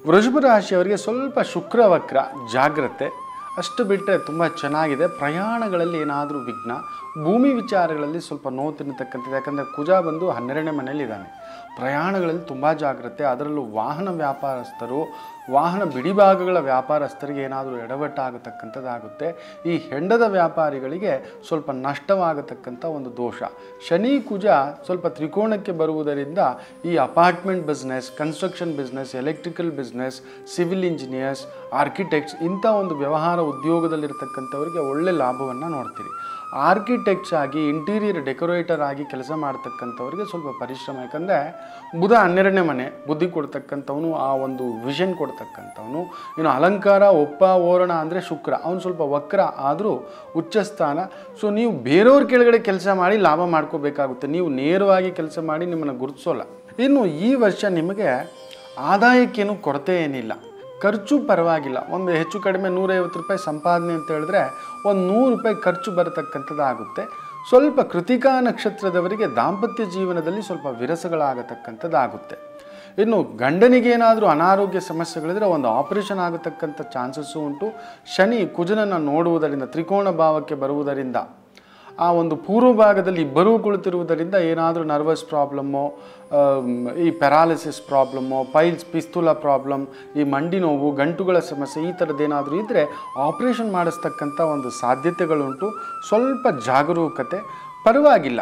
ವೃಷಭ ರಾಶಿಯವರಿಗೆ ಸ್ವಲ್ಪ ಶುಕ್ರವಕ್ರ ಜಾಗ್ರತೆ ಅಷ್ಟು ಬಿಟ್ಟರೆ ತುಂಬ ಚೆನ್ನಾಗಿದೆ. ಪ್ರಯಾಣಗಳಲ್ಲಿ ಏನಾದರೂ ವಿಘ್ನ, ಭೂಮಿ ವಿಚಾರಗಳಲ್ಲಿ ಸ್ವಲ್ಪ ನೋವು ತಿನ್ನತಕ್ಕಂಥದ್ದು. ಯಾಕಂದರೆ ಕುಜ ಬಂದು 12ನೇ ಮನೆಯಲ್ಲಿದ್ದಾನೆ. ಪ್ರಯಾಣಗಳಲ್ಲಿ ತುಂಬ ಜಾಗ್ರತೆ. ಅದರಲ್ಲೂ ವಾಹನ ವ್ಯಾಪಾರಸ್ಥರು, ವಾಹನ ಬಿಡಿಭಾಗಗಳ ವ್ಯಾಪಾರಸ್ಥರಿಗೆ ಏನಾದರೂ ಎಡವಟ್ಟಾಗತಕ್ಕಂಥದ್ದಾಗುತ್ತೆ. ಈ ಹೆಂಡದ ವ್ಯಾಪಾರಿಗಳಿಗೆ ಸ್ವಲ್ಪ ನಷ್ಟವಾಗತಕ್ಕಂಥ ಒಂದು ದೋಷ. ಶನಿ ಕುಜ ಸ್ವಲ್ಪ ತ್ರಿಕೋಣಕ್ಕೆ ಬರುವುದರಿಂದ ಈ apartment business, construction business, electrical business, civil engineers, architects ಇಂಥ ಒಂದು ವ್ಯವಹಾರ ಉದ್ಯೋಗದಲ್ಲಿರ್ತಕ್ಕಂಥವರಿಗೆ ಒಳ್ಳೆ ಲಾಭವನ್ನು ನೋಡ್ತೀರಿ. ಆರ್ಕಿಟೆಕ್ಟ್ಸ್ ಆಗಿ, ಇಂಟೀರಿಯರ್ ಡೆಕೋರೇಟರ್ ಆಗಿ ಕೆಲಸ ಮಾಡ್ತಕ್ಕಂಥವ್ರಿಗೆ ಸ್ವಲ್ಪ ಪರಿಶ್ರಮ. ಯಾಕಂದರೆ ಬುಧ 12ನೇ ಮನೆ, ಬುದ್ಧಿ ಕೊಡ್ತಕ್ಕಂಥವನು, ಆ ಒಂದು ವಿಷನ್ ಕೊಡ್ತಕ್ಕಂಥವನು. ಇನ್ನು ಅಲಂಕಾರ, ಒಪ್ಪ, ಓರಣ ಅಂದರೆ ಶುಕ್ರ, ಅವನು ಸ್ವಲ್ಪ ವಕ್ರ ಆದರೂ ಉಚ್ಚಸ್ಥಾನ. ಸೊ ನೀವು ಬೇರೆಯವ್ರ ಕೆಳಗಡೆ ಕೆಲಸ ಮಾಡಿ ಲಾಭ ಮಾಡ್ಕೋಬೇಕಾಗುತ್ತೆ. ನೀವು ನೇರವಾಗಿ ಕೆಲಸ ಮಾಡಿ ನಿಮ್ಮನ್ನು ಗುರುತಿಸೋಲ್ಲ. ಇನ್ನು ಈ ವರ್ಷ ನಿಮಗೆ ಆದಾಯಕ್ಕೇನು ಕೊರತೆ ಏನಿಲ್ಲ, ಖರ್ಚು ಪರವಾಗಿಲ್ಲ. ಒಂದು ಹೆಚ್ಚು ಕಡಿಮೆ 150 ರೂಪಾಯಿ ಸಂಪಾದನೆ ಅಂತ ಹೇಳಿದ್ರೆ ಒಂದು 100 ರೂಪಾಯಿ ಖರ್ಚು ಬರತಕ್ಕಂಥದ್ದಾಗುತ್ತೆ. ಸ್ವಲ್ಪ ಕೃತಿಕಾ ನಕ್ಷತ್ರದವರಿಗೆ ದಾಂಪತ್ಯ ಜೀವನದಲ್ಲಿ ಸ್ವಲ್ಪ ವಿರಸಗಳಾಗತಕ್ಕಂಥದ್ದಾಗುತ್ತೆ. ಇನ್ನು ಗಂಡನಿಗೇನಾದರೂ ಅನಾರೋಗ್ಯ ಸಮಸ್ಯೆಗಳಿದ್ರೆ ಒಂದು ಆಪರೇಷನ್ ಆಗತಕ್ಕಂಥ ಚಾನ್ಸಸ್ಸು ಉಂಟು. ಶನಿ ಕುಜನನ್ನು ನೋಡುವುದರಿಂದ, ತ್ರಿಕೋಣ ಭಾವಕ್ಕೆ ಬರುವುದರಿಂದ, ಆ ಒಂದು ಪೂರ್ವ ಭಾಗದಲ್ಲಿ ಇಬ್ಬರೂ ಕುಳಿತಿರುವುದರಿಂದ ಏನಾದರೂ ನರ್ವಸ್ ಪ್ರಾಬ್ಲಮ್ಮು, ಈ ಪ್ಯಾರಾಲಿಸಿಸ್ ಪ್ರಾಬ್ಲಮ್ಮು, ಪಿಸ್ತೂಲ ಪ್ರಾಬ್ಲಮ್, ಈ ಮಂಡಿ ನೋವು, ಗಂಟುಗಳ ಸಮಸ್ಯೆ, ಈ ಥರದ್ದೇನಾದರೂ ಇದ್ದರೆ ಆಪ್ರೇಷನ್ ಮಾಡಿಸ್ತಕ್ಕಂಥ ಒಂದು ಸಾಧ್ಯತೆಗಳುಂಟು. ಸ್ವಲ್ಪ ಜಾಗರೂಕತೆ, ಪರವಾಗಿಲ್ಲ.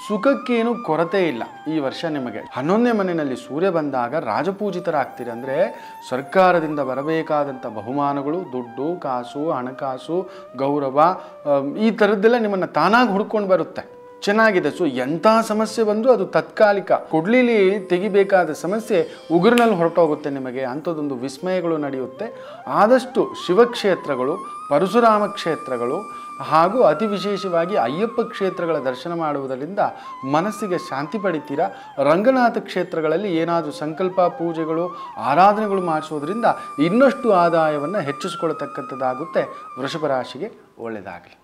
ಸುಖಕ್ಕೇನು ಕೊರತೆ ಇಲ್ಲ ಈ ವರ್ಷ ನಿಮಗೆ. 11ನೇ ಮನೆಯಲ್ಲಿ ಸೂರ್ಯ ಬಂದಾಗ ರಾಜಪೂಜಿತರಾಗ್ತೀರಿ. ಅಂದರೆ ಸರ್ಕಾರದಿಂದ ಬರಬೇಕಾದಂಥ ಬಹುಮಾನಗಳು, ದುಡ್ಡು, ಕಾಸು, ಹಣಕಾಸು, ಗೌರವ, ಈ ಥರದ್ದೆಲ್ಲ ನಿಮ್ಮನ್ನು ತಾನಾಗಿ ಹುಡ್ಕೊಂಡು ಬರುತ್ತೆ. ಚೆನ್ನಾಗಿದೆ. ಸೊ ಎಂಥ ಸಮಸ್ಯೆ ಬಂದರೂ ಅದು ತಾತ್ಕಾಲಿಕ. ಕೊಡ್ಲಿಲಿ ತೆಗಿಬೇಕಾದ ಸಮಸ್ಯೆ ಉಗುರಿನಲ್ಲಿ ಹೊರಟೋಗುತ್ತೆ ನಿಮಗೆ. ಅಂಥದ್ದೊಂದು ವಿಸ್ಮಯಗಳು ನಡೆಯುತ್ತೆ. ಆದಷ್ಟು ಶಿವಕ್ಷೇತ್ರಗಳು, ಪರಶುರಾಮ ಕ್ಷೇತ್ರಗಳು ಹಾಗೂ ಅತಿ ವಿಶೇಷವಾಗಿ ಅಯ್ಯಪ್ಪ ಕ್ಷೇತ್ರಗಳ ದರ್ಶನ ಮಾಡುವುದರಿಂದ ಮನಸ್ಸಿಗೆ ಶಾಂತಿ ಪಡಿತೀರಾ. ರಂಗನಾಥ ಕ್ಷೇತ್ರಗಳಲ್ಲಿ ಏನಾದರೂ ಸಂಕಲ್ಪ ಪೂಜೆಗಳು, ಆರಾಧನೆಗಳು ಮಾಡಿಸೋದ್ರಿಂದ ಇನ್ನಷ್ಟು ಆದಾಯವನ್ನು ಹೆಚ್ಚಿಸಿಕೊಳ್ಳತಕ್ಕಂಥದ್ದಾಗುತ್ತೆ. ವೃಷಭ ರಾಶಿಗೆ ಒಳ್ಳೆಯದಾಗಲಿ.